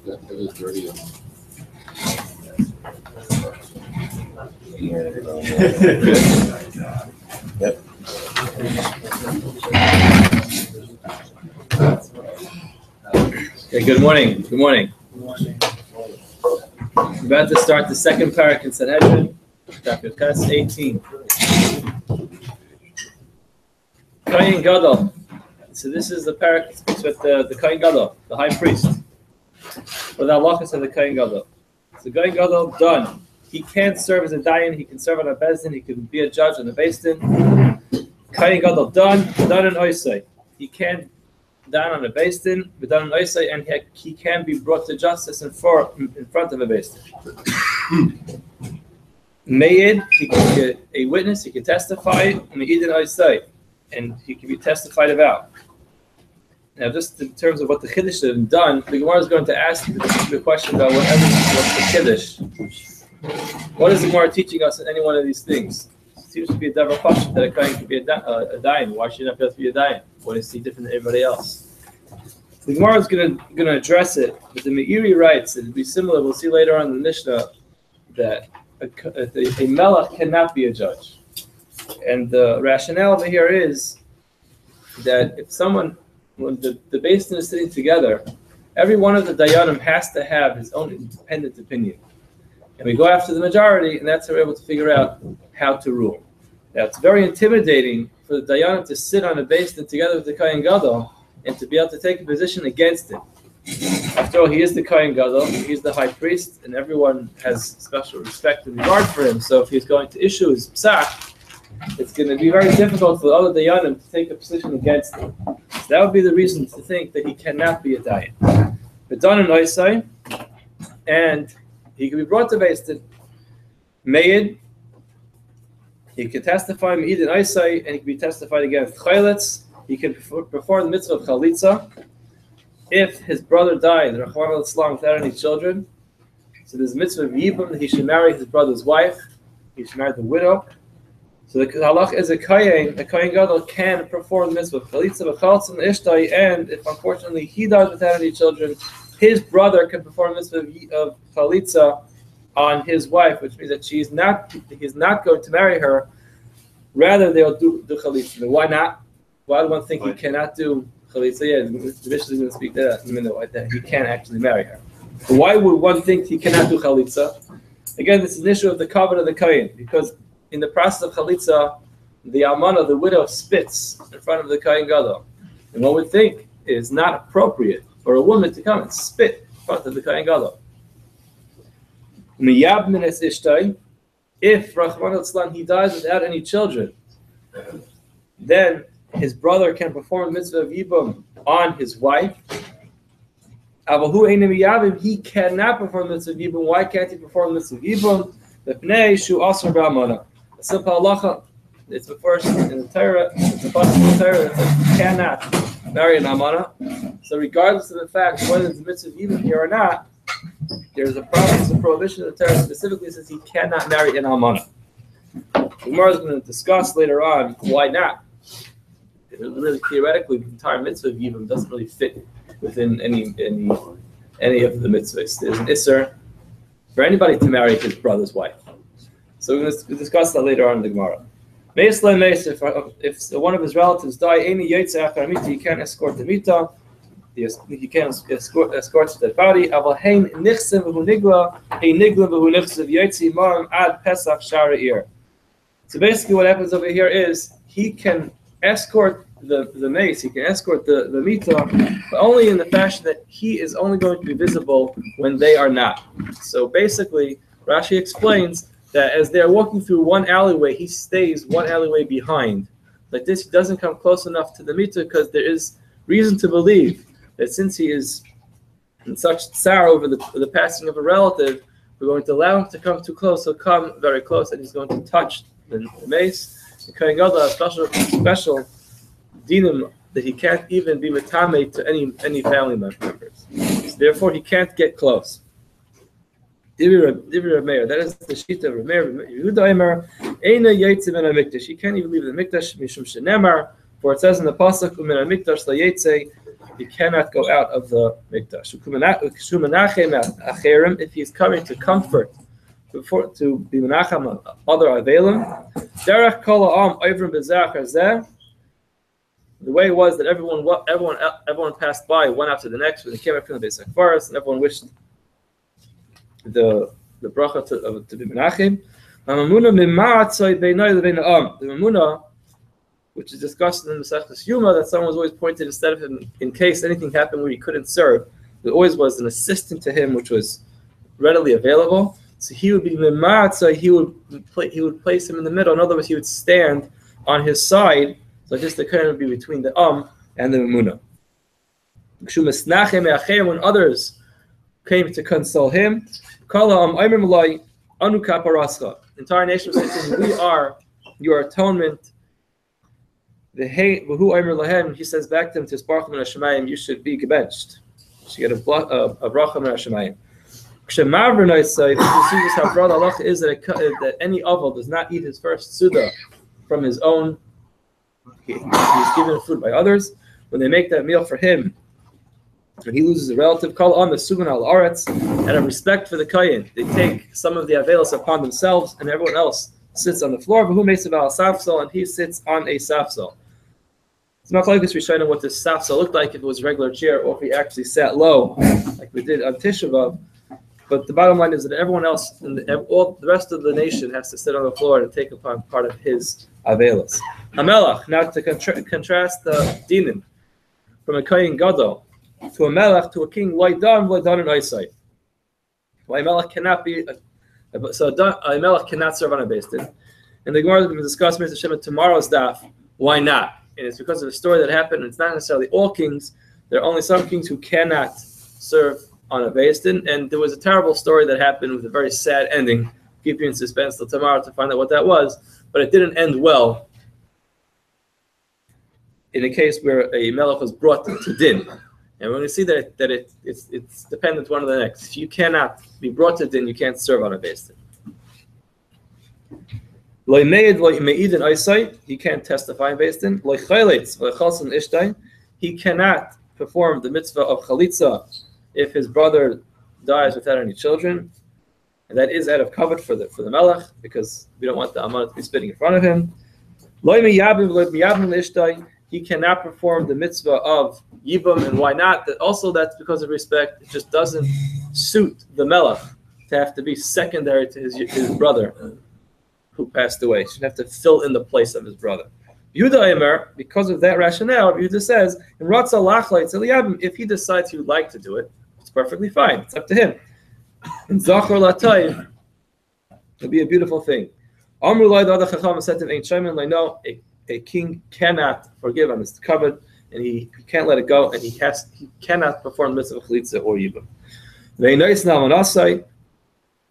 That is dirty. Yep. Okay, good morning. Good morning. We're about to start the second parak in Sanhedrin, chapter 18. Kohen Gadol. So this is the parak with the Kohen Gadol, the high priest. With the halachas of the Kohen Gadol. So Kohen Gadol done. He can't serve as a dayan. He can serve on a bezdin. He can be a judge on a bezdin. Kohen Gadol done in oisay. He can't done on a bezdin, but done in oisay, and he can be brought to justice in front of a bezdin. Mayid, he can get a witness. He can testify. Mayid in oisay, and he can be testified about. Now, just in terms of what the Kiddush have done, the Gemara is going to ask the question about what's the Kiddush. What is the Gemara teaching us in any one of these things? It seems to be a davar pashut that a kohen can be a dayan. Why should he not be able to be a dayan? What is he different than everybody else? The Gemara is going to address it, but the Meiri writes, it'll be similar. We'll see later on in the Mishnah that a melech cannot be a judge. And the rationale over here is that if someone, when the beis din is sitting together, every one of the dayanim has to have his own independent opinion. And we go after the majority, and that's how we're able to figure out how to rule. Now, it's very intimidating for the dayanim to sit on a beis din together with the Kohen Gadol and to be able to take a position against him. After all, he is the Kohen Gadol, he's the high priest, and everyone has special respect and regard for him. So if he's going to issue his psak, it's going to be very difficult for the other dayanim to take a position against him. So that would be the reason to think that he cannot be a dayan. But done in oisai, and he can be brought to beis din. Mayid, he can testify Meid in oisai, and he can be testified against chayletz. He can perform the mitzvah of chalitza. If his brother died, Rachmana litzlan, without any children, so there's a mitzvah of yibum that he should marry his brother's wife. He should marry the widow. So the halach is a kohen gadol can perform the mitzvah of chalitza v'chaltz and ishtai, and if unfortunately he dies without any children, his brother can perform the mitzvah of chalitza on his wife, which means that he's not going to marry her. Rather, they'll do chalitza. Why not? Why do one think he cannot do chalitza? Yeah, the Mishnah is going to speak that in a minute, that he can't actually marry her. But why would one think he cannot do chalitza? Again, this is an issue of the covenant of the kohen, because in the process of chalitza, the almana, the widow, spits in front of the kohen gadol, and one would think it is not appropriate for a woman to come and spit in front of the kohen gadol. Miyab minas ishtai, if Rachmana litzlan he dies without any children, then his brother can perform the mitzvah of yibum on his wife. Avahu einim yavim, he cannot perform the mitzvah of yibum. Why can't he perform the mitzvah of yibum? The pnei shu asur b'almana. A simple halacha. It's the first in the Torah. It's a pasuk in the Torah that says you cannot marry an almana. So regardless of the fact whether it's a mitzvah of yibum here or not, there's a prohibition in the Torah specifically says he cannot marry an almana. The Gemara is going to discuss later on why not. Really, theoretically, the entire mitzvah of yibum doesn't really fit within any of the mitzvahs. There's an isser for anybody to marry his brother's wife. So we're going to discuss that later on in the Gemara. If one of his relatives die, he can't escort the mita. He can't escort the dead body. So basically what happens over here is he can escort the mace, he can escort the mita, but only in the fashion that he is only going to be visible when they are not. So basically, Rashi explains that as they're walking through one alleyway, he stays one alleyway behind. Like this, he doesn't come close enough to the mita because there is reason to believe that since he is in such tsar over the passing of a relative, we're going to allow him to come too close. He'll come very close and he's going to touch the mace. The Kohen Gadol has special dinim that he can't even be metame to any family members. So therefore, he can't get close. Divir Meir. That is the shita of Meir. Yehuda Eimer Eina Yaitze min HaMikdash. He can't even leave the Mikdash mishum shenemar. For it says in the pasuk Min HaMikdash la Yaitze. he cannot go out of the mikdash. If he's coming to comfort, to be menachem other avelim, derech kol ha'am oivrim b'zeh zeh. The way was that everyone passed by one after the next when they came up from the Beis HaKvaros, and everyone wished the bracha to be menachem. The mamuna, which is discussed in the Masechtas Yuma, that someone was always pointed instead of him in case anything happened where he couldn't serve. There always was an assistant to him, which was readily available. So he would be mimatzah. He would place him in the middle. In other words, he would stand on his side. So just the current would be between the and the mamuna. When others came to console him, the entire nation was saying, "We are your atonement." He says back to them, you should be gebenched. You should get a bracha min hashemayim. If you see this, how broad Allah is that any aval does not eat his first suda from his own. He's given food by others. When they make that meal for him, when he loses a relative, call on the sugan al aretz, out of respect for the kayin, they take some of the avelos upon themselves, and everyone else sits on the floor. But who makes about a safsel, and he sits on a safsel. It's not like we showing what this safsel looked like if it was a regular chair, or if he actually sat low, like we did on Tisha B'Av. But the bottom line is that everyone else, all the rest of the nation, has to sit on the floor to take upon part of his avelos. Hamelach. Now to contrast the dinim from a kohen gadol to a melech to a king, loidan and oisai. Why a melech cannot be a melech cannot serve on a beis din. And the Gemara is going to discuss Mr. Shem tomorrow's daf. Why not? And it's because of a story that happened. It's not necessarily all kings. There are only some kings who cannot serve on a beis din. And there was a terrible story that happened with a very sad ending. Keep you in suspense till tomorrow to find out what that was. But it didn't end well in a case where a melech was brought to din. And when we see that it's dependent one on the next. If you cannot be brought to din, you can't serve on a beis din. He can't testify in beis din. He cannot perform the mitzvah of chalitza if his brother dies without any children, and that is out of covet for the melech, because we don't want the amana to be spitting in front of him. He cannot perform the mitzvah of yibum, and why not? That's because of respect. It just doesn't suit the melech to have to be secondary to his brother who passed away. He should have to fill in the place of his brother. Yehuda Emer, because of that rationale, Yehuda says, if he decides he would like to do it, it's perfectly fine. It's up to him. In Zachor Latayv, it'll be a beautiful thing. A king cannot forgive on his covet, and he can't let it go, and he cannot perform the mitzvah of chalitza or yibum.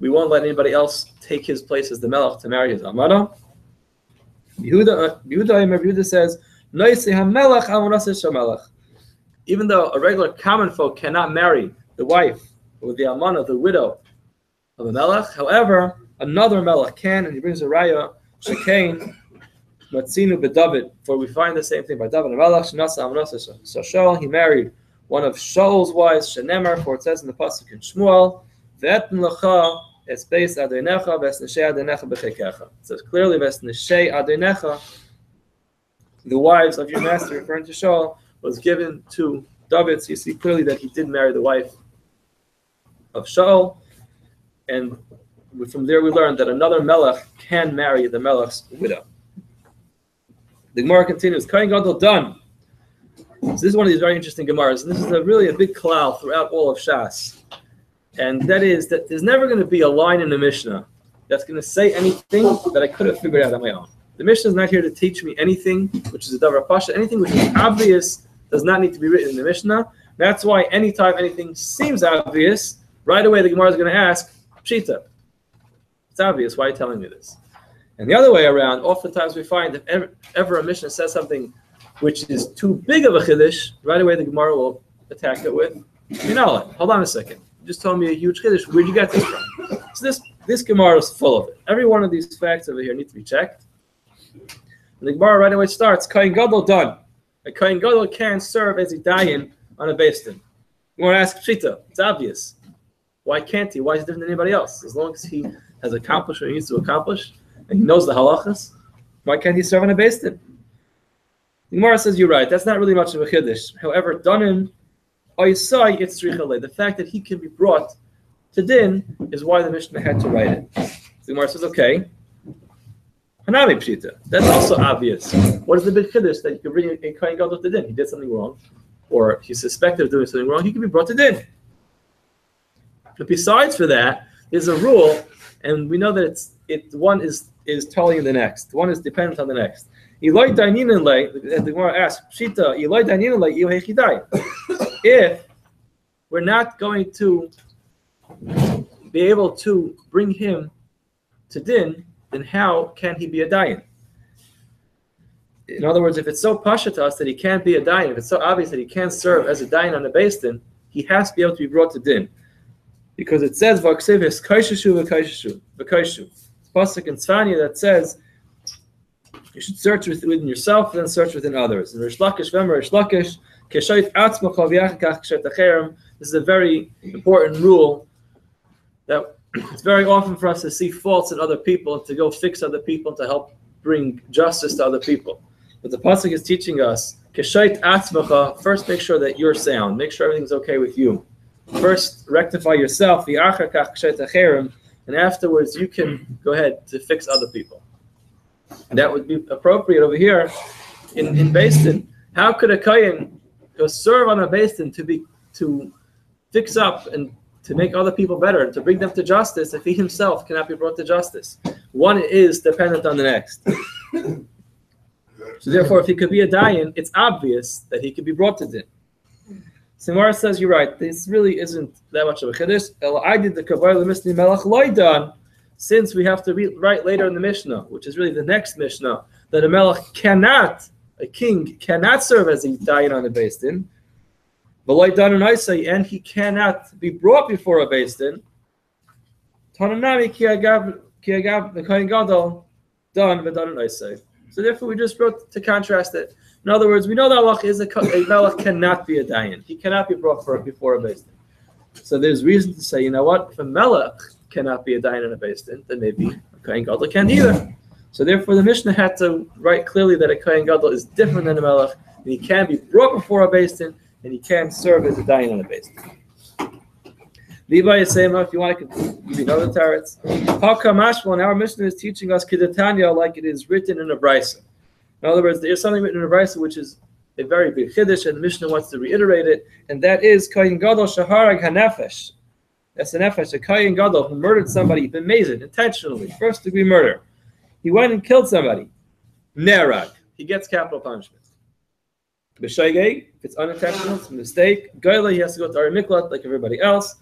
We won't let anybody else take his place as the melech to marry his amana. Yehuda says, even though a regular common folk cannot marry the wife or the amana, the widow of a melech, however, another melech can, and he brings a raya, shekain, matzinu beDavid, for we find the same thing by David and Melech, shenasa amanasa Shaul, he married one of Shaul's wives, shenemar, for it says in the pasuk in Shmuel, ve'etin lecha es beis adonecha ves neshei adonecha b'chekecha. It says clearly ves neshei adonecha, the wives of your master, referring to Shaul, was given to David. So you see clearly that he did marry the wife of Shaul, and from there we learned that another melech can marry the melech's widow. The Gemara continues, Kohen Gadol done. So this is one of these very interesting Gemaras, and this is really a big cloud throughout all of Shas. And that is that there's never going to be a line in the Mishnah that's going to say anything that I could have figured out on my own. The Mishnah is not here to teach me anything, which is a davar pasha. Anything which is obvious does not need to be written in the Mishnah. That's why anytime anything seems obvious, right away the Gemara is going to ask, Pshita. It's obvious. Why are you telling me this? And the other way around, oftentimes we find that ever a Mishnah says something which is too big of a chiddush, right away the Gemara will attack it with, hold on a second. You just told me a huge chiddush. Where'd you get this from? So this Gemara is full of it. Every one of these facts over here need to be checked. And the Gemara right away starts, Kohen Gadol done. A Kohen Gadol can serve as a dayan on a Beis Din. You want to ask Pshita. It's obvious. Why can't he? Why is he different than anybody else? As long as he has accomplished what he needs to accomplish, and he knows the halachas, why can't he serve on a Beis Din? The Gemara says you're right. That's not really much of a chiddush. However, Danim Oisai Yitzrichalei. The fact that he can be brought to din is why the Mishnah had to write it. The Gemara says, okay. Hanami Pshita. That's also obvious. What is the big chiddush that you can bring a Kohen Gadol to din? He did something wrong, or he's suspected of doing something wrong. He can be brought to din. But besides for that, there's a rule, and we know that one is totally in the next. One is dependent on the next. Eloi Dainin lay. The Gemara asks, Pshita. Eloi Dainin lay iu hechidai. If we're not going to be able to bring him to din, then how can he be a dayan? In other words, if it's so pasha to us that he can't be a dayan, if it's so obvious that he can't serve as a dayan on a Beis Din, he has to be able to be brought to din. Because it says, V'aksivis kaishashu v'kaishashu v'kaishu. It's pasuk in Tzfanya that says, you should search within yourself and then search within others. And Rish Lakish v'emer Rish Lakish, this is a very important rule that it's very often for us to see faults in other people and to go fix other people and to help bring justice to other people. But the pasuk is teaching us, first make sure that you're sound, make sure everything's okay with you. First rectify yourself, and afterwards you can go ahead to fix other people. And that would be appropriate over here in Beis Din. How could a kohen go serve on a Beis Din to fix up and to make other people better and to bring them to justice if he himself cannot be brought to justice? One is dependent on the next. So therefore, if he could be a dayan, it's obvious that he could be brought to din. Simara says, you're right, this really isn't that much of a chiddush. I did the kabbalah misni melach loidan, since we have to write later in the Mishnah, which is really the next Mishnah, that a melech cannot, a king cannot serve as a dayan on a Beis Din, and he cannot be brought before a Beis Din. So therefore, we just wrote to contrast it. In other words, we know that Allah is a melech cannot be a dayan. He cannot be brought before a Beis Din. So there's reason to say, you know what? If a melech cannot be a dayan on a Beis Din, then maybe a kohen gadol can't either. So therefore, the Mishnah had to write clearly that a kohen gadol is different than a melech, and he can be brought before a Beis Din, and he can serve as a dayan on a Beis Din. Levi is saying, if you want, I could give you another tarets. And our Mishnah is teaching us Kedatanya like it is written in a brisa. In other words, there's something written in a brisa which is a very big chiddush, and the Mishnah wants to reiterate it, and that is kohen gadol shaharag hanefesh. That's a nefesh, a kohen gadol who murdered somebody, b'mezid, intentionally, first degree murder. He went and killed somebody. Nerag. He gets capital punishment. B'shaygei, if it's unintentional, it's a mistake. Goyla, he has to go to Aryeh miklat like everybody else.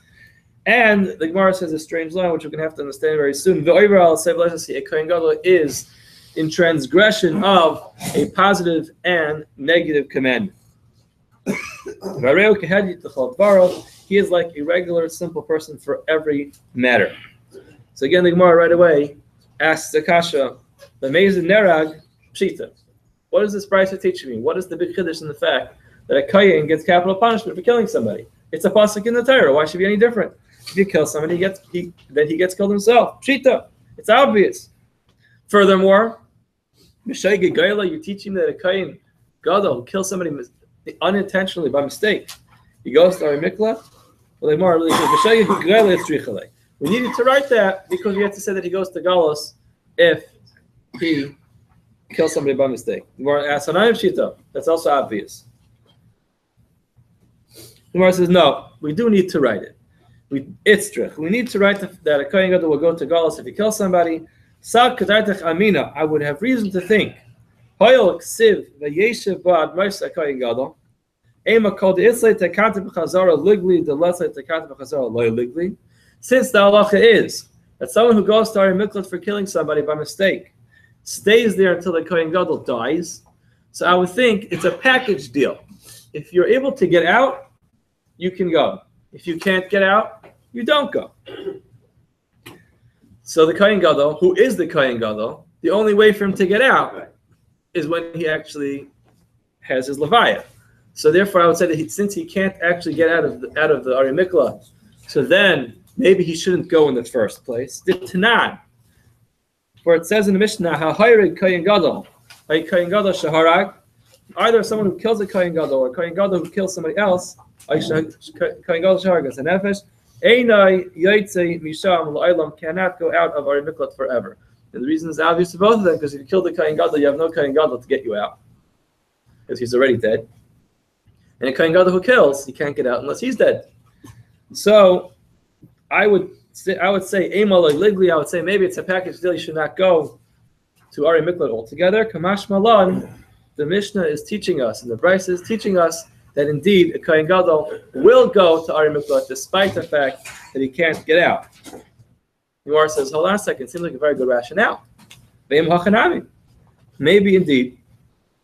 And the Gemara says a strange line, which we're going to have to understand very soon. V'oiver al sev, a kohen gadol is in transgression of a positive and negative commandment. He is like a regular, simple person for every matter. So again, the Gemara right away asks the kasha, the Mezid Nerag Pshita. What is this brisa teaching me? What is the big chiddush in the fact that a kohen gets capital punishment for killing somebody? It's a pasuk in the Torah. Why should it be any different? If you kill somebody, then he gets killed himself. Pshita. It's obvious. Furthermore, B'shayge Gaila, you're teaching that a kohen gadol who kills somebody unintentionally by mistake, he goes to Aryeh miklat. Well, the Gemara really says B'shayge Gaila tzricha. We needed to write that because we have to say that he goes to galus if he kills somebody by mistake. The Gemara asks Hanayim Shita. That's also obvious. The Gemara says no, we do need to write it. It's true. We need to write that a kohen gadol will go to galus if he kills somebody. Amina, I would have reason to think. Since the halacha is that someone who goes to Aryeh miklat for killing somebody by mistake stays there until the kohen gadol dies, so I would think it's a package deal. If you're able to get out, you can go. If you can't get out, you don't go. So the kohen gadol, who is the kohen gadol, the only way for him to get out is when he actually has his levaya. So therefore, I would say that since he can't actually get out of the Aryeh Mikla, so then maybe he shouldn't go in the first place. The Tanan, where it says in the Mishnah, "Ha'hayred kohen gadol, kohen gadol shaharag." Either someone who kills a kohen gadol or a kohen gadol who kills somebody else, kohen gadol shaharag as a nefesh, einai yaitze misham l'olam, cannot go out of Aryeh Mikla forever. And the reason is obvious to both of them, because if you kill the kohen gadol, you have no kohen gadol to get you out, because he's already dead. And a kohen gadol who kills, he can't get out unless he's dead. So I would say, Eimaloi Ligli, I would say maybe it's a package deal. You should not go to Aryeh Mikla altogether. Kamash Malan, the Mishnah is teaching us, and the Bryce is teaching us that indeed a kohen gadol will go to Aryeh Mikla despite the fact that he can't get out. Gemara says, hold on a second, seems like a very good rationale. Maybe indeed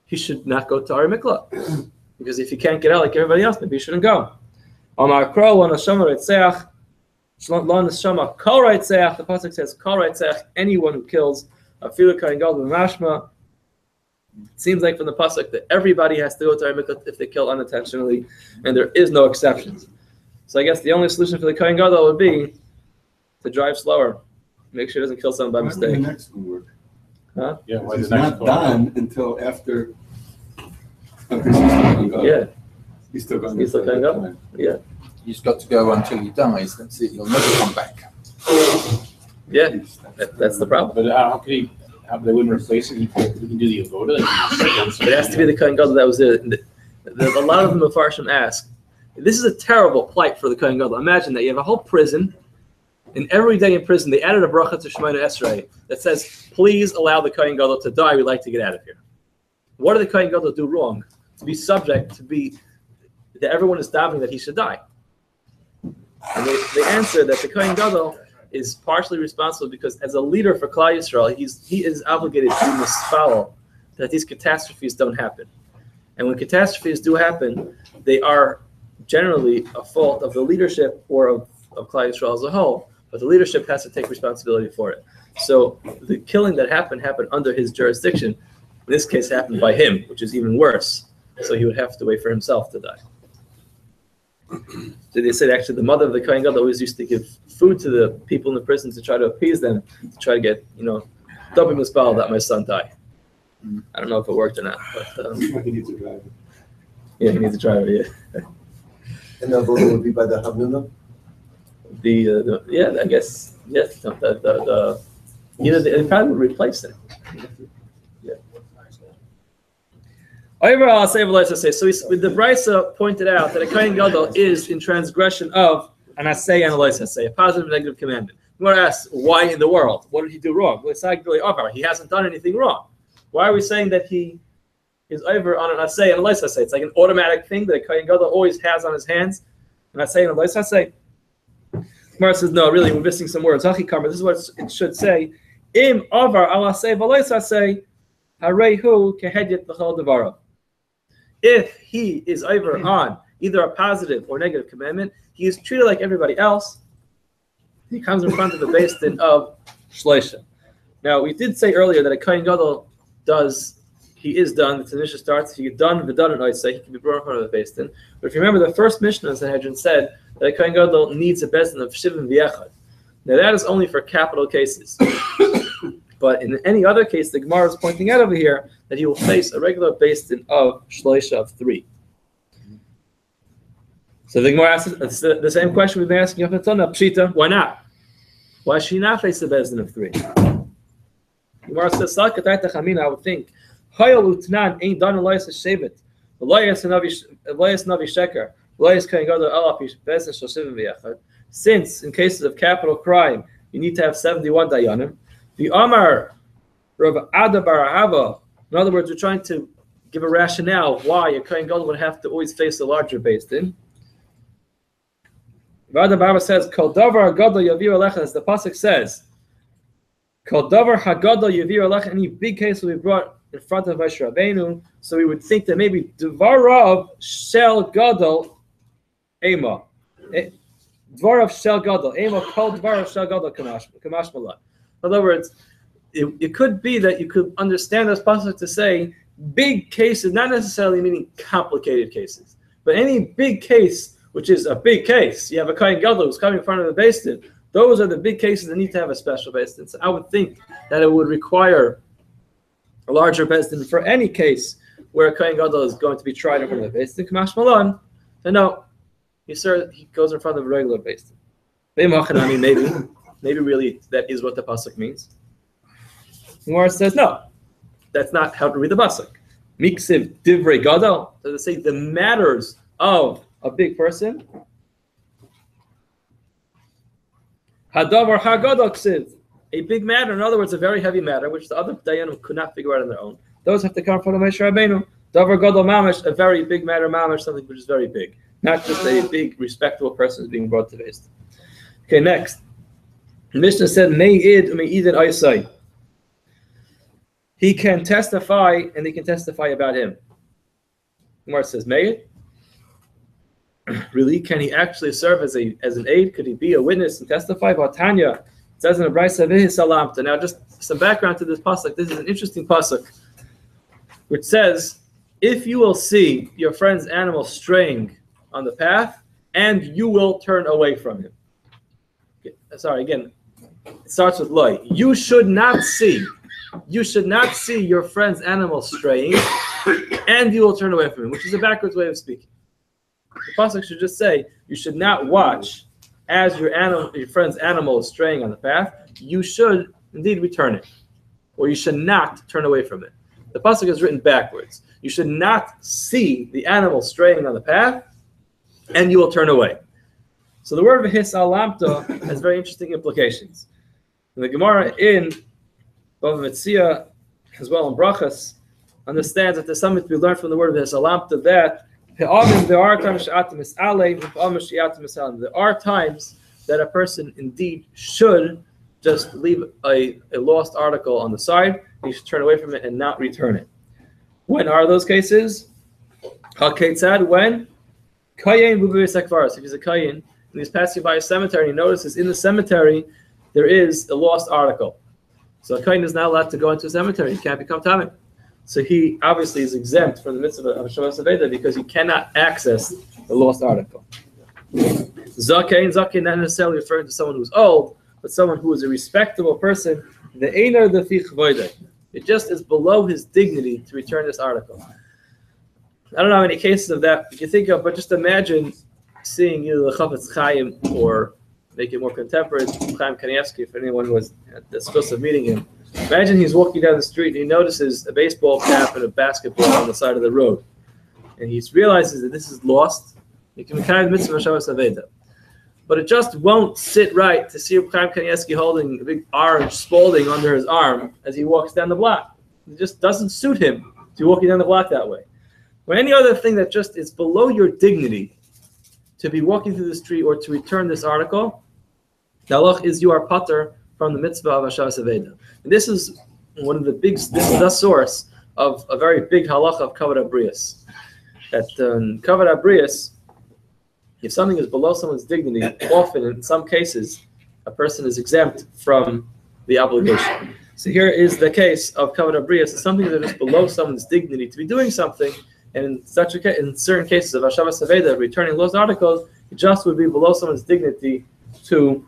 he should not go to Aryeh Mikla. Because if you can't get out like everybody else, maybe you shouldn't go. The pasuk says, "Kol Reitzach," anyone who kills a filu kohen gadol b'mashma. It seems like from the pasuk that everybody has to go to Aryeh Mikla if they kill unintentionally, and there is no exceptions. So I guess the only solution for the kohen gadol would be to drive slower, make sure he doesn't kill someone by mistake. The next one work? Huh? Yeah, why It's the next not done until after. Yeah. He's still going. He's still going to go. Yeah. You've got to go until he dies. That's it. You'll never come back. Yeah. That's the problem. But how could he? They wouldn't replace it. He can do the avoda. It has to be the kohen gadol that was there. A lot of the Mefarshim ask, this is a terrible plight for the kohen gadol. Imagine that you have a whole prison, and every day in prison they added a bracha to Shemona Esrei that says, "Please allow the kohen gadol to die. We'd like to get out of here." What did the kohen gadol do wrong to be subject to be that everyone is davening that he should die? And they answer that the kohen gadol is partially responsible because as a leader for Klal Yisrael, he is obligated to mispalel that these catastrophes don't happen. And when catastrophes do happen, they are generally a fault of the leadership or of Klal Yisrael as a whole. But the leadership has to take responsibility for it. So the killing that happened under his jurisdiction. In this case, happened by him, which is even worse. So he would have to wait for himself to die. So they said actually the mother of the kohen gadol always used to give food to the people in the prison to try to appease them, to try to get, double mispal that my son die. I don't know if it worked or not, but He needs a driver. Yeah, he needs a driver. Yeah. And the vote would be by the Havnuna? I guess yes. They probably would replace it. Overall, I'll say, so the Brisa pointed out that a kohen gadol is in transgression of an asay and a lois asay, a positive and negative commandment. We're asked, why in the world? What did he do wrong? Well, it's not really over. He hasn't done anything wrong. Why are we saying that he is over on an asay and a lois asay? It's like an automatic thing that a kohen gadol always has on his hands. An asay and a lois asay. Gemara says, no, really, we're missing some words. This is what it should say. Im avar al asay v'lois asay, harehu kehedyet l'chol devarav. If he is over on either a positive or negative commandment, he is treated like everybody else. He comes in front of the Beis Din of Shleisha. Now, we did say earlier that a kohen gadol he is done. The Tanisha starts, he done v'done and oiseh, he can be brought in front of the Beis Din. But if you remember, the first Mishnah in Sanhedrin said that a kohen gadol needs a Beis Din of Shivim v'yechad. Now, that is only for capital cases. But in any other case, the Gemara is pointing out over here that he will face a regular Beis Din of Shleisha of 3. So the Gemara asks the same question we've been asking up until now. Pshita, why not? Why should he not face a Beis Din of 3? The Gemara says, I would think, since in cases of capital crime, you need to have 71 dayanim. The Amar Rav Ada Barahava, in other words, we're trying to give a rationale why a kohen gadol would have to always face a larger Beis Din. Rav Ada Barahava says, "Kol davar hagadol yavir alecha," as the pasuk says, "Kol davar hagadol yavir alecha." Any big case will be brought in front of Moshe Rabbeinu. So we would think that maybe dvarav shel gadol ema, dvarav shel gadol ema, kol dvarav shel gadol kamash malad. In other words, it could be that you could understand this passage to say big cases, not necessarily meaning complicated cases, but any big case, which is a big case. You have a Kohen Gadol who's coming in front of the Beis Din. Those are the big cases that need to have a special Beis Din. So I would think that it would require a larger Beis Din for any case where a Kohen Gadol is going to be tried in front of the Beis Din. Kamash Malan, so no, he goes in front of a regular Beis Din. Maybe really that is what the pasuk means. Gemara says no, that's not how to read the pasuk. Miksiv divrei gadol. Does it say the matters of a big person? Hadavar hagadol ksiv, a big matter. In other words, a very heavy matter, which the other dayanim could not figure out on their own. Those have to come from Moshe Rabbeinu. Davar gadol mamash, a very big matter mamash, something which is very big, not just a big respectable person is being brought to Beis Din. Okay, next. The Mishnah said, Me'id u'me'idin aysai. He can testify, and he can testify about him. Gemara says, Me'id? Really? Can he actually serve as an aid? Could he be a witness and testify? About Tanya, it says in the Brisa, Vihi salamta. Now, just some background to this pasuk. This is an interesting pasuk, which says, if you will see your friend's animal straying on the path, and you will turn away from him. Sorry, again, it starts with loy. You should not see your friend's animal straying, and you will turn away from him, which is a backwards way of speaking. The pasuk should just say, you should not watch as your friend's animal is straying on the path. You should indeed return it, or you should not turn away from it. The pasuk is written backwards. You should not see the animal straying on the path, and you will turn away. So the word v'his alamta has very interesting implications. And the Gemara in Bava Metzia, as well in Brachas, understands that there's something to be learned from the word v'his alamta, that there are times that a person indeed should just leave a lost article on the side. He should turn away from it and not return it. When are those cases? HaKetzad, when? Kayin b'b'vis hakvaros. If he's a kayin, and he's passing by a cemetery, and he notices in the cemetery there is a lost article. So a kayin is not allowed to go into a cemetery. He can't become tamim. So he obviously is exempt from the mitzvah of Shavas Aveda because he cannot access the lost article. Zakein, not necessarily referring to someone who's old, but someone who is a respectable person. The einar the fi chvoidei. It just is below his dignity to return this article. I don't know how many cases of that you think of, but just imagine seeing either the Chafetz Chaim or make it more contemporary, Chaim Kanievsky, if anyone who was at the supposed of meeting him. Imagine he's walking down the street and he notices a baseball cap and a basketball on the side of the road. And he realizes that this is lost. He can be kind of mitzvah Shavas Aveda. But it just won't sit right to see Chaim Kanievsky holding a big orange Spalding under his arm as he walks down the block. It just doesn't suit him to be walking down the block that way. Or any other thing that just is below your dignity to be walking through the street or to return this article, the halach is you are pater from the mitzvah of Hashavas Aveda. And this is one of the this is the source of a very big halacha of kavod habrius. That kavod habrius, if something is below someone's dignity, often in some cases, a person is exempt from the obligation. So here is the case of kavod habrius, something that is below someone's dignity to be doing something. And in certain cases of Hashavas Aveda, returning lost articles, it just would be below someone's dignity to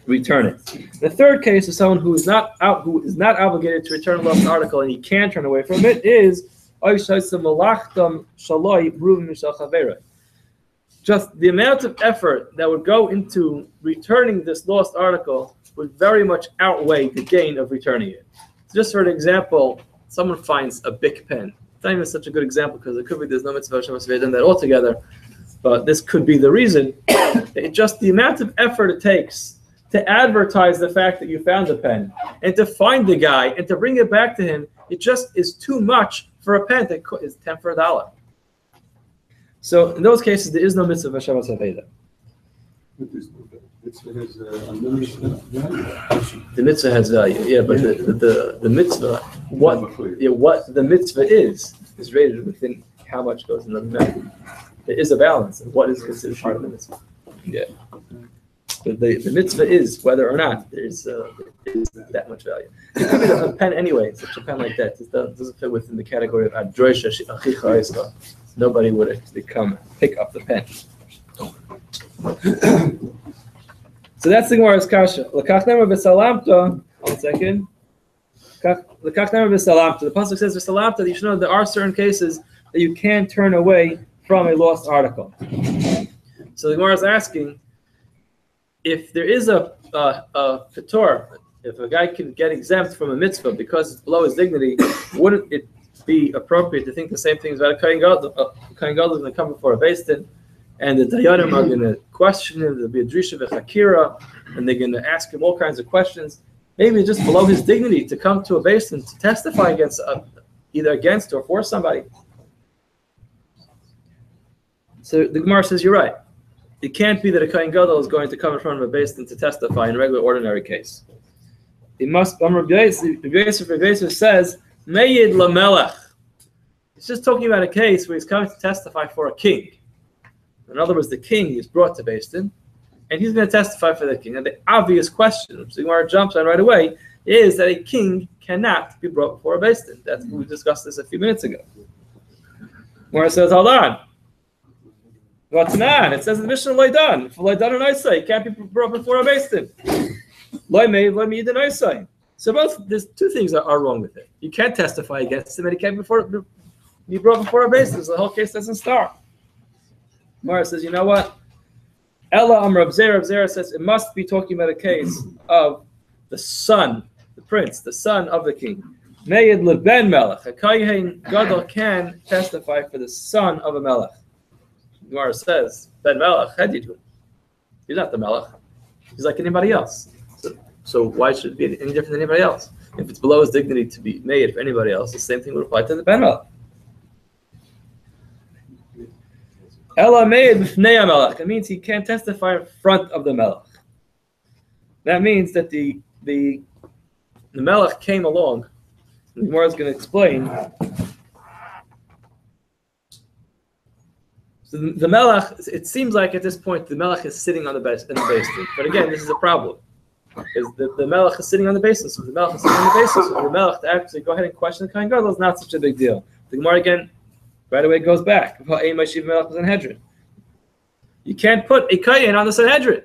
return it. The third case is someone who is not obligated to return a lost article and he can turn away from it is just the amount of effort that would go into returning this lost article would very much outweigh the gain of returning it. Just for an example, someone finds a Bic pen. It's not even such a good example because it could be there's no mitzvah Hashem done that altogether, but this could be the reason. Just the amount of effort it takes to advertise the fact that you found the pen and to find the guy and to bring it back to him, it just is too much for a pen that is 10 for $1. So in those cases, there is no mitzvah of Hashavas Aveda. The mitzvah has value, yeah, but the mitzvah, what the mitzvah is rated within how much goes in the mitzvah. There is a balance of what is considered part of the mitzvah. Yeah. But the mitzvah is whether or not there's that much value. It could be a pen anyway, such a pen like that. It doesn't fit within the category of adroisha she'achicha eisla. Nobody would actually come pick up the pen. So that's the Gemara's kasha. L'kach nemer v'salamta. 1 second. L'kach nemer v'salamta. The pasuk says v'salamta. That you should know there are certain cases that you can turn away from a lost article. So the Gemara is asking, if there is a patur, if a guy can get exempt from a mitzvah because it's below his dignity, wouldn't it be appropriate to think the same thing about a kohen gadol? A kohen gadol is going to come before a beis din, and the dayanim are going to question him. There'll be a drisha v'chakira, and they're going to ask him all kinds of questions. Maybe just below his dignity to come to a beis din to testify against, either against or for somebody. So the Gemara says you're right. It can't be that a kohen gadol is going to come in front of a beis din to testify in a regular, ordinary case. It must. Rabbi Yosef says meyid lamelech. It's just talking about a case where he's coming to testify for a king. In other words, the king is brought to beis din, and he's going to testify for the king. And the obvious question, which the Gemara jumps on right away, is that a king cannot be brought before a beis din. That's we discussed this a few minutes ago. Gemara says, hold on. What's not? It says in the Mishnah, Loidan. For Loidan and Isai, can't be brought before a beis din. Loimei, Loimei, and Isai. So there's two things that are wrong with it. You can't testify against him, and he can't be brought before a beis din. So the whole case doesn't start. Mara says, you know what? Ella Rav Zera says it must be talking about a case of the son, the prince, the son of the king. Meyid leben melech. A kohen gadol can testify for the son of a melech. Gemara says, Ben Melech, Hedidu. He's not the Melech. He's like anybody else. So why should it be any different than anybody else? If it's below his dignity to be made for anybody else, the same thing would apply to the Ben Melech. Ela made b'fnei Melech. It means he can't testify in front of the Melech. That means that the Melech came along. The Gemara is going to explain. So the Melech, it seems like at this point the Melech is sitting on the beis din. But again, this is a problem. Because the Melech is sitting on the beis din. So the Melech is sitting on the beis din. So the Melech to actually go ahead and question the kohen gadol is not such a big deal. The Gemara again, right away goes back. Sanhedrin. You can't put a kohen on the Sanhedrin.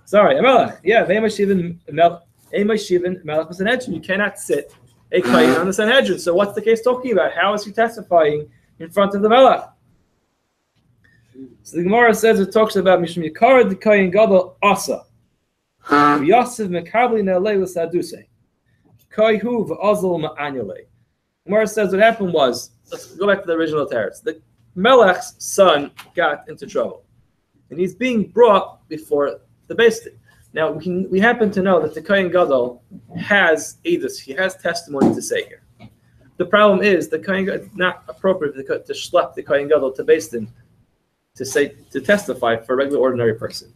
Sorry, a Melech. Yeah, Melech Sanhedrin. You cannot sit a kohen on the Sanhedrin. So what's the case talking about? How is he testifying in front of the Melech? So the Gemara says it talks about Mishum Yikar the Kohen Gadol Asa. Yosef Mekabli Ne'alei L'Sadusei. Koyhu V'Azal Ma'anyalei. Gemara says what happened was, let's go back to the original teretz. The Melech's son got into trouble, and he's being brought before the beis din. Now we happen to know that the Kohen Gadol has edus, he has testimony to say here. The problem is the Kohen Gadol, it's not appropriate to schlep the Kohen Gadol to beis din to testify for a regular ordinary person.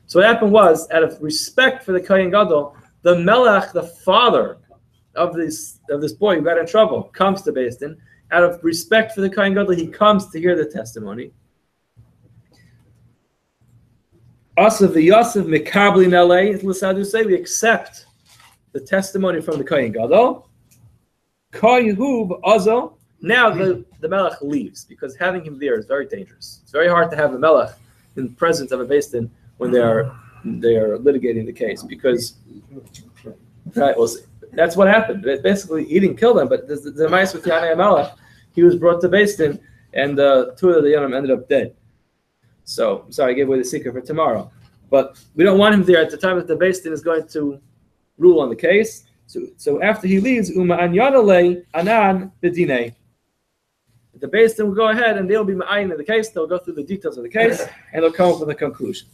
So what happened was, out of respect for the kohen gadol, the melech, the father of this boy who got in trouble, comes to beis din. Out of respect for the kohen gadol, he comes to hear the testimony. Asav v'Yosef mikabli nalei l'sadu say we accept the testimony from the kohen gadol. Koyhu v'Azal. Now the melech leaves because having him there is very dangerous. It's very hard to have a melech in the presence of a beis din when they are litigating the case because right. Well, that's what happened. Basically, he didn't kill them, but the mice with Yanei Melech, he was brought to beis din, and two of the Yanim ended up dead. So I'm sorry, I gave away the secret for tomorrow. But we don't want him there at the time that the beis din is going to rule on the case. So after he leaves, Uma Anyanalei Anan B'dinei. The beis din will go ahead and they'll be ma'ayin in the case. They'll go through the details of the case and they'll come up with a conclusion.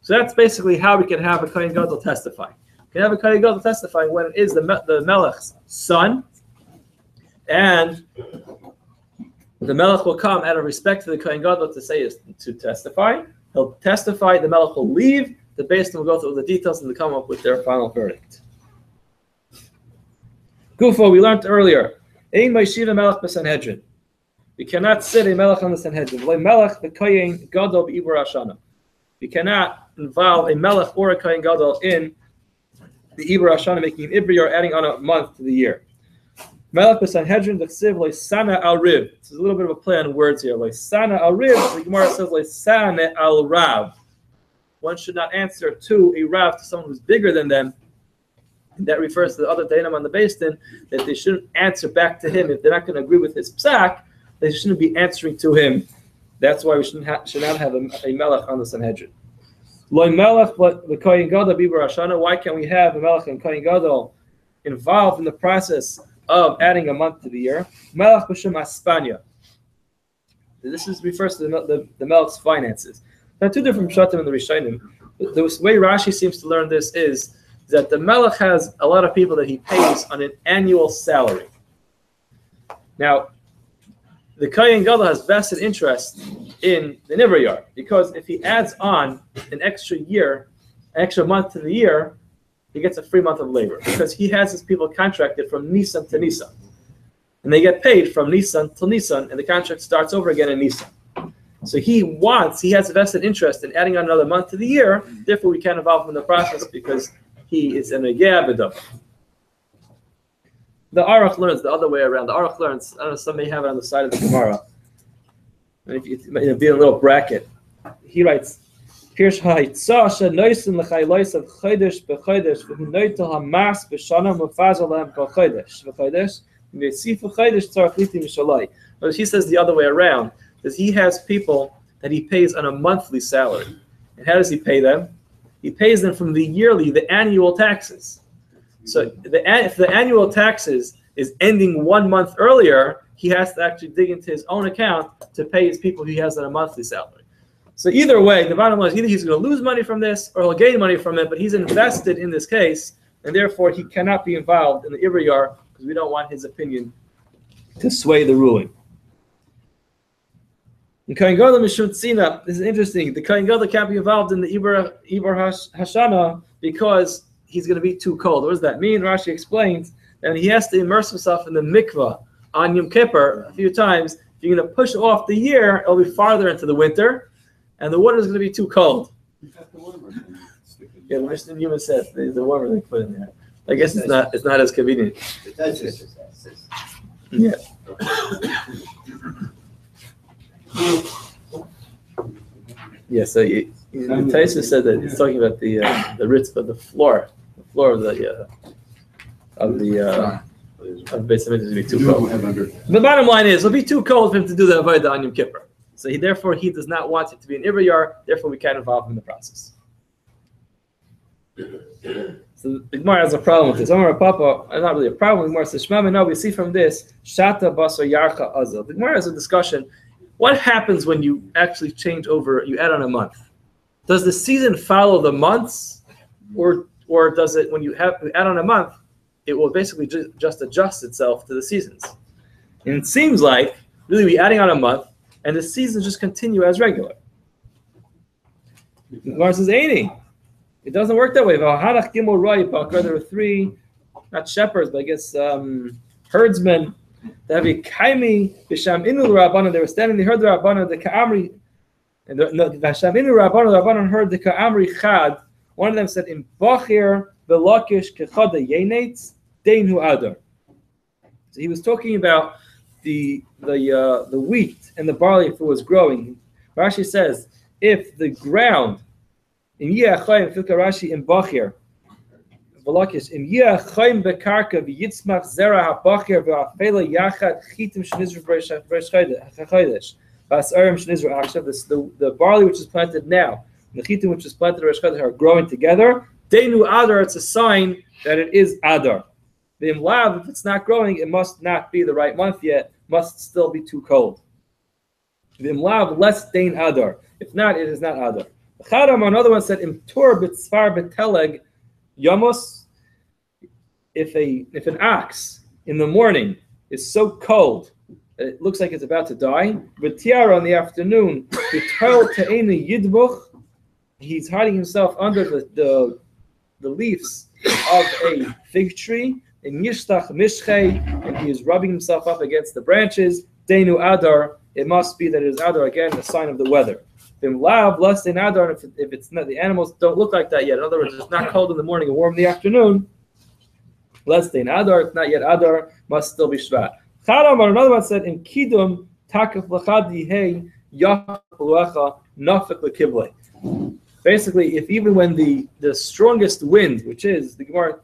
So that's basically how we can have a kohen gadol testify. We can have a kohen gadol testifying when it is the melech's son, and the melech will come out of respect to the kohen gadol to testify. He'll testify. The melech will leave. The beis din will go through the details and they'll come up with their final verdict. Gufo, we learned earlier. Ein ma'ishiva melech b'Sanhedrin. We cannot sit a melech on the Sanhedrin. Melech the kohen gadol b'ibur hashana. We cannot involve a melech or a kohen gadol in the Ibra Hashana, making an Ibri or adding on a month to the year. Melech b'Sanhedrin d'chsiv loisana al rib. This is a little bit of a play on words here. Loisana al rib. The Gemara says loisana al rav. One should not answer to a rav, to someone who's bigger than them. And that refers to the other dayanim on the Beis Din, that they shouldn't answer back to him if they're not going to agree with his psak. They shouldn't be answering to him. That's why we should not have a melech on the Sanhedrin. Loy melech the kohen gadol b'Ibra Hashana. Why can't we have a melech and kohen gadol involved in the process of adding a month to the year? Melech b'shem aspanya. This refers to the melech's finances. There are two different pshatim in the Rishonim. The way Rashi seems to learn this is that the melech has a lot of people that he pays on an annual salary. Now, the kohen gadol has vested interest in the Nivrayar, because if he adds on an extra month to the year, he gets a free month of labor, because he has his people contracted from Nisan to Nisan, and they get paid from Nisan till Nisan, and the contract starts over again in Nisan. So he has a vested interest in adding on another month to the year. Therefore, we can't involve him in the process because he is an Ageh. The Aryeh learns the other way around. The Aryeh learns, I don't know, some may have it on the side of the Gemara. And if you be in a little bracket, he writes, Pirsh ha'hitzah she'noisen l'chaylois of chodesh b'chodesh v'hunoyto ha'mas b'shana mufaz alem kol chodesh v'chodesh v'yesifu chodesh tzarach litim mishalai. But he says the other way around, because he has people that he pays on a monthly salary. And how does he pay them? He pays them from the annual taxes. So if the annual taxes is ending 1 month earlier, he has to actually dig into his own account to pay his people he has on a monthly salary. So either way, the bottom line is either he's going to lose money from this or he'll gain money from it, but he's invested in this case, and therefore he cannot be involved in the Ibriyar because we don't want his opinion to sway the ruling. In Kohen Gadol Mishum Tzina, this is interesting. The Kohen Gadol can't be involved in the Ibra Hashana because he's going to be too cold. What does that mean? Rashi explains that he has to immerse himself in the mikvah on Yom Kippur a few times. If you're going to push off the year, it'll be farther into the winter, and the water is going to be too cold. Yeah, the Mishnah Newman says the warmer they put in there. I guess it's not as convenient. Yeah. Yeah. So Taisa said that it's talking about the ritz, but the floor of the Beis Hamikdash is be too cold. The bottom line is, it'll be too cold for him to do the avodah on Yom Kippur. So therefore he does not want it to be an Ibriyar. Therefore we can't involve him in the process. So the Gemara has a problem with this. Amar Papa, not really a problem. The Gemara says, Shema, no, we see from this, Shata Basar Yarcha Azal. The Gemara has a discussion. What happens when you actually change over, you add on a month? Does the season follow the months? Or does it, when you add on a month, it will basically just adjust itself to the seasons? And it seems like, really, we're adding on a month, and the seasons just continue as regular. The Gemara says, Eini. It doesn't work that way. There were three, not shepherds, but I guess herdsmen. They have a kaimi b'sham inu rabbanon. They were standing. They heard the rabbanon, the ka'amri, and the b'sham inu rabbanon. The rabbanon heard the ka'amri chad. One of them said, "In bachir v'lakish kechada yenetz deinu adar." So he was talking about the wheat and the barley if it was growing. Rashi says, if the ground in Yachayim, Filka Rashi in Bachir, Valakish, in Yachayim Bekarka, Yitzmach Zera HaBachir, V'afela Yachad, Chitim Shnizr Chodesh, Vasarim Shnizr Akshav, the barley which is planted now, and the Chitim which is planted Rosh Chodesh are growing together. Deinu Adar, it's a sign that it is Adar. The Imlav, if it's not growing, it must not be the right month yet, must still be too cold. The Imlav, less Dein Adar. If not, it is not Adar. Another one said, "Imtur b'tzfar b'teleg yamos." If an ox in the morning is so cold that it looks like it's about to die, v'tiara in the afternoon, b'tel te'ena yidbuch, he's hiding himself under the leaves of a fig tree, and yishtach mishchei, and he is rubbing himself up against the branches. Deinu adar, it must be that it is adar again, a sign of the weather. If it's not, the animals don't look like that yet. In other words, it's not cold in the morning and warm in the afternoon. Less than Adar, if not yet Adar, must still be Shvat. Another one said in Kidum Takif Lachadi Hey Yach Luecha Nafik Lekible. Basically, if even when the strongest wind, which is the Gemara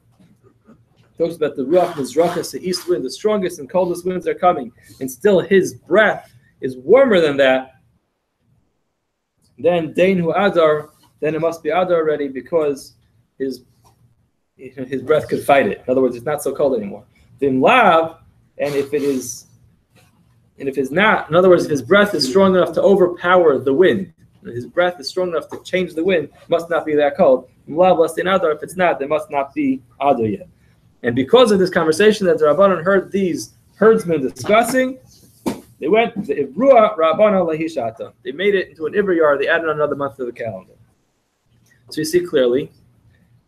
talks about the Ruach Mizrachas, the east wind, the strongest and coldest winds are coming, and still his breath is warmer than that, then Dainu Adar, then it must be Adar already because his breath could fight it. In other words, it's not so cold anymore. Then Lav, and if it's not, in other words, if his breath is strong enough to overpower the wind, his breath is strong enough to change the wind, must not be that cold. Lav less than Adar, if it's not, there must not be Adar yet. And because of this conversation that the Rabbanon heard these herdsmen discussing, they went to Ibrua Rabbana Lahishata. They made it into an Ibriyar. They added another month to the calendar. So you see clearly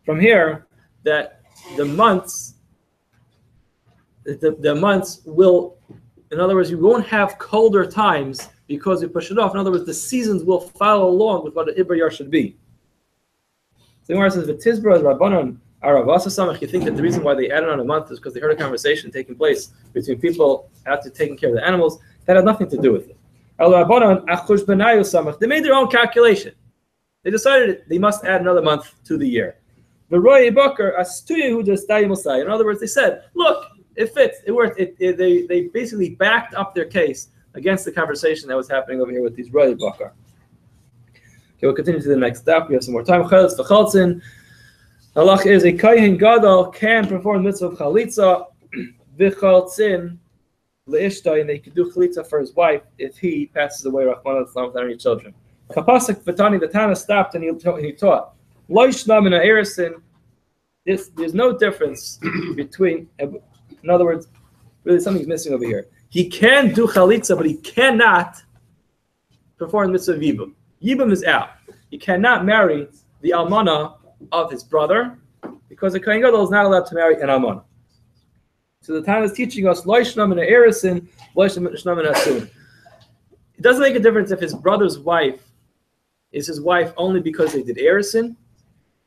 from here that the months will, in other words, you won't have colder times because you push it off. In other words, the seasons will follow along with what an Ibriyar should be. So the Gemara says, "V'tizbra Rabbanon Aravasa Samach." You think that the reason why they added on a month is because they heard a conversation taking place between people after taking care of the animals. That had nothing to do with it. They made their own calculation. They decided they must add another month to the year. In other words, they said, look, it fits. It worked. They basically backed up their case against the conversation that was happening over here with these Roy Bakar. Okay, we'll continue to the next step. We have some more time. Allah is a Kohen Gadol can perform mitzvah of chalitza v'chaltzin le'ishtai, and they can do chalitza for his wife if he passes away Rahman al-Islam without any children. Kapasik Vatani, the Tana stopped and he taught. Loishnam and Erisin, there's no difference between, in other words, really something's missing over here. He can do chalitza, but he cannot perform mitzvah of yibum. Yibum is out. He cannot marry the almana of his brother because the Kohen Gadol is not allowed to marry an almana. So the Tana is teaching us loishnam and Erisin, loishnam and asun. It doesn't make a difference if his brother's wife is his wife only because they did Erisin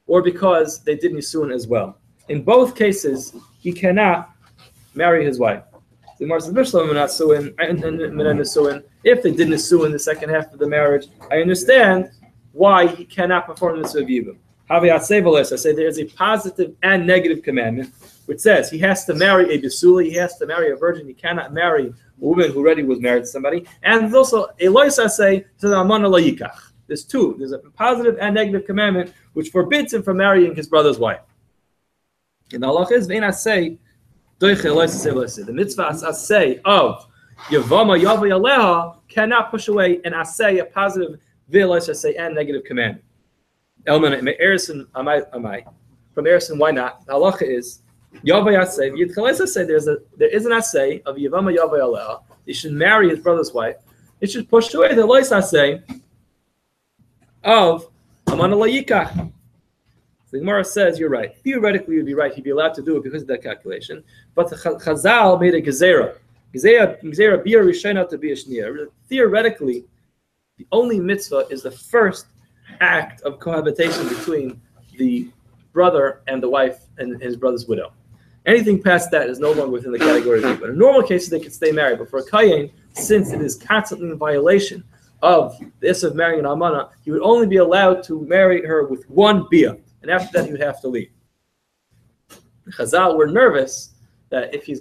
or because they did Nisun as well. In both cases, he cannot marry his wife. If they did Nisun in the second half of the marriage, I understand why he cannot perform the mitzvah of Yibum. I say there is a positive and negative commandment, which says he has to marry a Besula, he has to marry a virgin, he cannot marry a woman who already was married to somebody. And there's also a loisa say to the Amana la Yikach. There's two. There's a positive and negative commandment which forbids him from marrying his brother's wife. And the halach is vein asay doiche loisa say. The mitzvah asay of Yavama Yavay Aleha cannot push away an asay, a positive loisa say and negative commandment. Elman Erison amai. From Erison, why not? The halacha is Yavay asay. Yitchalesa say there is an asay of Yavama Yavay Aleha. He should marry his brother's wife. It should push away the loisa asay of Amana la Yikach. The Gemara says you're right. Theoretically, you'd be right. He'd be allowed to do it because of that calculation. But the Chazal made a gezerah. Gezerah bia rishona to bia shnia. Theoretically, the only mitzvah is the first act of cohabitation between the brother and the wife and his brother's widow. Anything past that is no longer within the category of mitzvah. In normal cases, they could stay married. But for a kayin, since it is constantly in violation of the issue of marrying an almana, he would only be allowed to marry her with one bia, and after that he would have to leave. The Chazal were nervous that if we're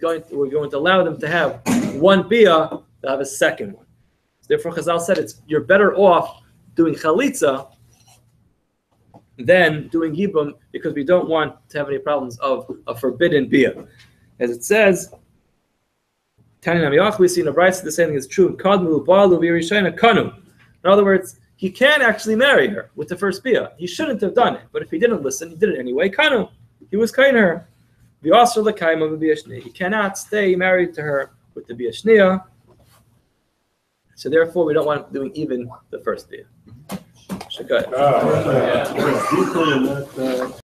going to allow them to have one bia, they'll have a second one. So therefore, Chazal said you're better off doing chalitza than doing yibum because we don't want to have any problems of a forbidden bia, as it says. We see in a Brisa the same thing is true. In other words, he can actually marry her with the first bia. He shouldn't have done it, but if he didn't listen, he did it anyway. Kanu, he was kind to her. He cannot stay married to her with the bia shnia. So therefore, we don't want doing even the first bia. Deeply in that